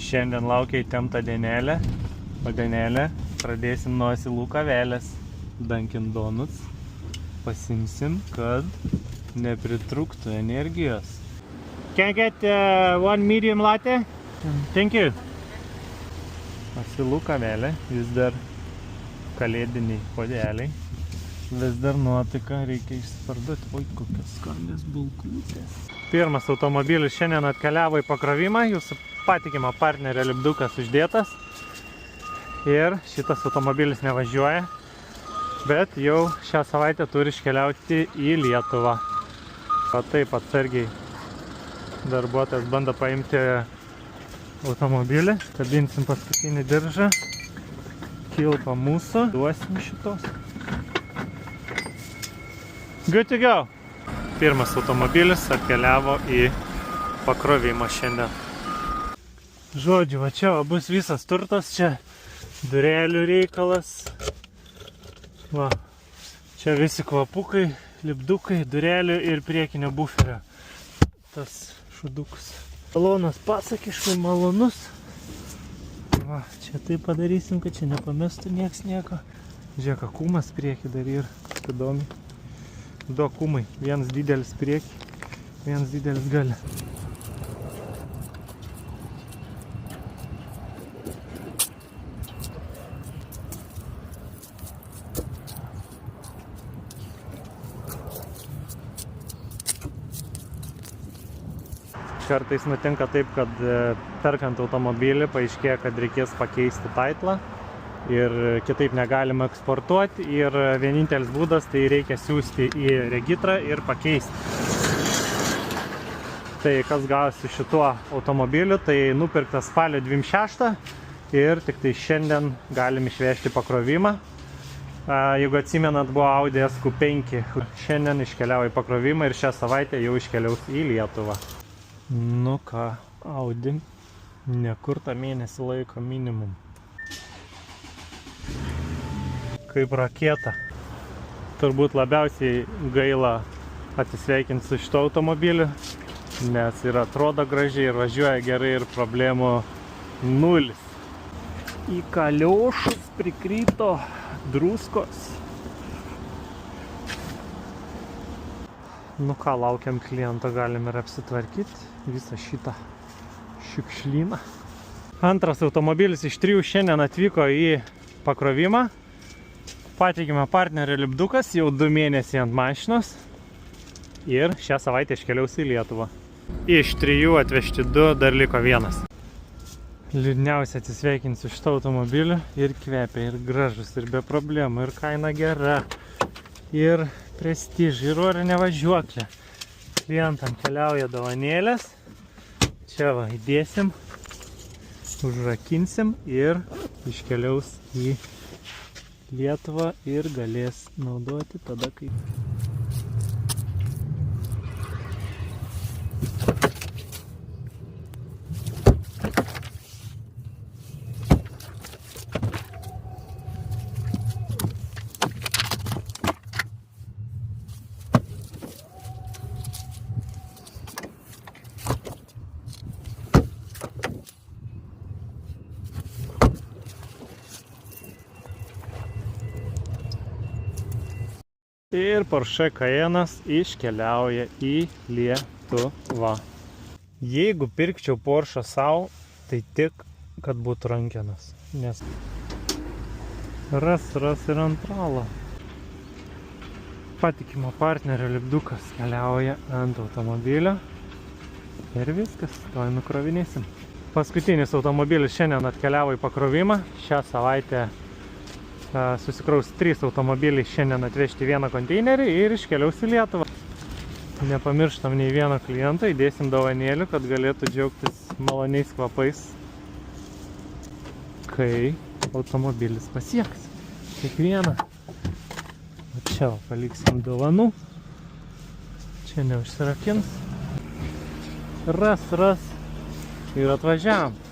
Šiandien laukia įtempta dienelė, o dienelė pradėsim nuo asilų kavelės. Dunkin Donuts pasimsim, kad nepritrūktų energijos. Can I get one medium latte? Thank you. Asilų kavelė, vis dar kalėdiniai podeliai. Vis dar nuotaika, reikia išsiparduoti. Oi, kokios skanios bulkutės. Pirmas automobilis šiandien atkeliavo į pakrovimą. Jūsų patikimo partnerio lipdukas uždėtas. Ir šitas automobilis nevažiuoja. Bet jau šią savaitę turi iškeliauti į Lietuvą. O taip atsargiai darbuotojas bando paimti automobilį. Kabinsim paskutinį diržą. Kilpa mūsų. Duosim šitos. Good to go. Pirmas automobilis atkeliavo į pakrovimą šiandien. Žodžiu, va čia bus visas turtas, čia durelių reikalas. Va, čia visi kvapukai, lipdukai, durelių ir priekinio buferio. Tas šudukus. Salonas pasakiškai malonus. Va, čia taip padarysim, kad čia nepamestų nieks nieko. Žiūrėk, akumas prieki dar ir įdomi. Du akumai, vienas didelis prieki, vienas didelis gale. Kartais nutinka taip, kad perkant automobilį paaiškėja, kad reikės pakeisti taitlą ir kitaip negalima eksportuoti ir vienintelis būdas tai reikia siųsti į regitrą ir pakeisti. Tai kas gavosi šituo automobiliu, tai nupirktas spalio 26 ir tik tai šiandien galim išvežti pakrovimą. Jeigu atsimenat, buvo Audi SQ5, šiandien iškeliavo į pakrovimą ir šią savaitę jau iškeliaus į Lietuvą. Nu ką, Audi nekur tą mėnesį laiko minimum. Kaip raketa. Turbūt labiausiai gaila atsisveikinti su šito automobiliu, nes ir atrodo gražiai ir važiuoja gerai ir problemų nulis. Į kaliošus prikryto druskos. Nu ką, laukiam kliento, galim ir apsitvarkyti visą šitą šiukšlyną. Antras automobilis iš 3 šiandien atvyko į pakrovimą. Patikime partnerio lipdukas, jau 2 mėnesiai ant mašinos ir šią savaitę iškeliaus į Lietuvą. Iš 3 atvežti 2, dar liko 1. Liūdniausia atsisveikinsiu šitą automobilį ir kvepia, ir gražus, ir be problemų, ir kaina gera, ir prestiž, ir orinė važiuoklė. Klientam keliauja dovanėlės. Čia va, įdėsim, užrakinsim ir iškeliaus į Lietuvą ir galės naudoti tada, kai... Ir Porsche Cayenne'as iškeliauja į Lietuvą. Jeigu pirkčiau Porsche savo, tai tik, kad būtų rankenas. Nes ras ir antralą. Patikimo partnerio lipdukas keliauja ant automobilio. Ir viskas, tuoj nukrovinėsim. Paskutinis automobilis šiandien atkeliavo į pakrovimą. Šią savaitę susikraus 3 automobiliai šiandien atvežti 1 konteinerį ir iškeliaus į Lietuvą. Nepamirštam nei vieno kliento, įdėsim dovanėlių, kad galėtų džiaugtis maloniais kvapais, kai automobilis pasieks. Kiekvieną. O čia paliksim dovanų. Čia neužsirakins. Ras ir atvažiavam.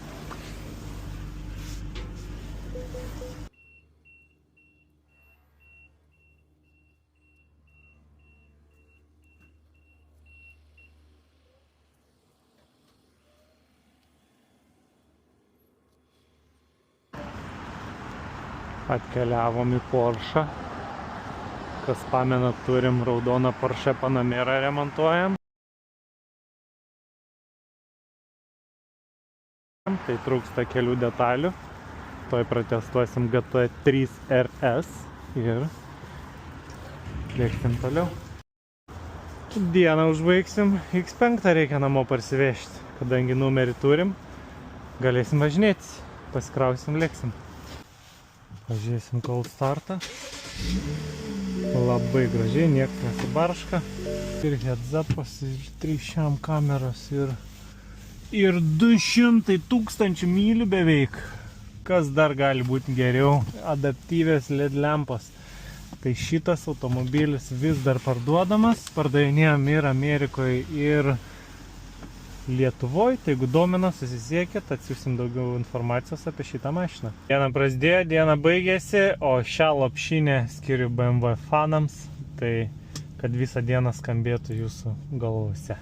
Atkeliavom į Porsche. Kas pamena, turim raudoną Porsche Panamerą remontuojam. Tai trūksta kelių detalių. Toj pratestuosim GT3 RS ir lėksim toliau. Dieną užbaigsim. X5 reikia namo parsivežti. Kadangi numerį turim, galėsim važinėtis. Pasikrausim, lėksim. Pažiūrėsim cold startą. Labai gražiai, niekas nesibarška. Ir heads-upas, ir 300 kameros, ir 200 000 mylių beveik. Kas dar gali būti geriau? Adaptyvės LED lempos. Tai šitas automobilis vis dar parduodamas. Pardavinėjom ir Amerikoje, ir Lietuvoje. Tai jeigu domina, susisiekit, atsiųsim daugiau informacijos apie šitą mašiną. Diena prasidėjo, diena baigėsi, o šią lopšinę skiriu BMW fanams. Tai kad visą dieną skambėtų jūsų galvose.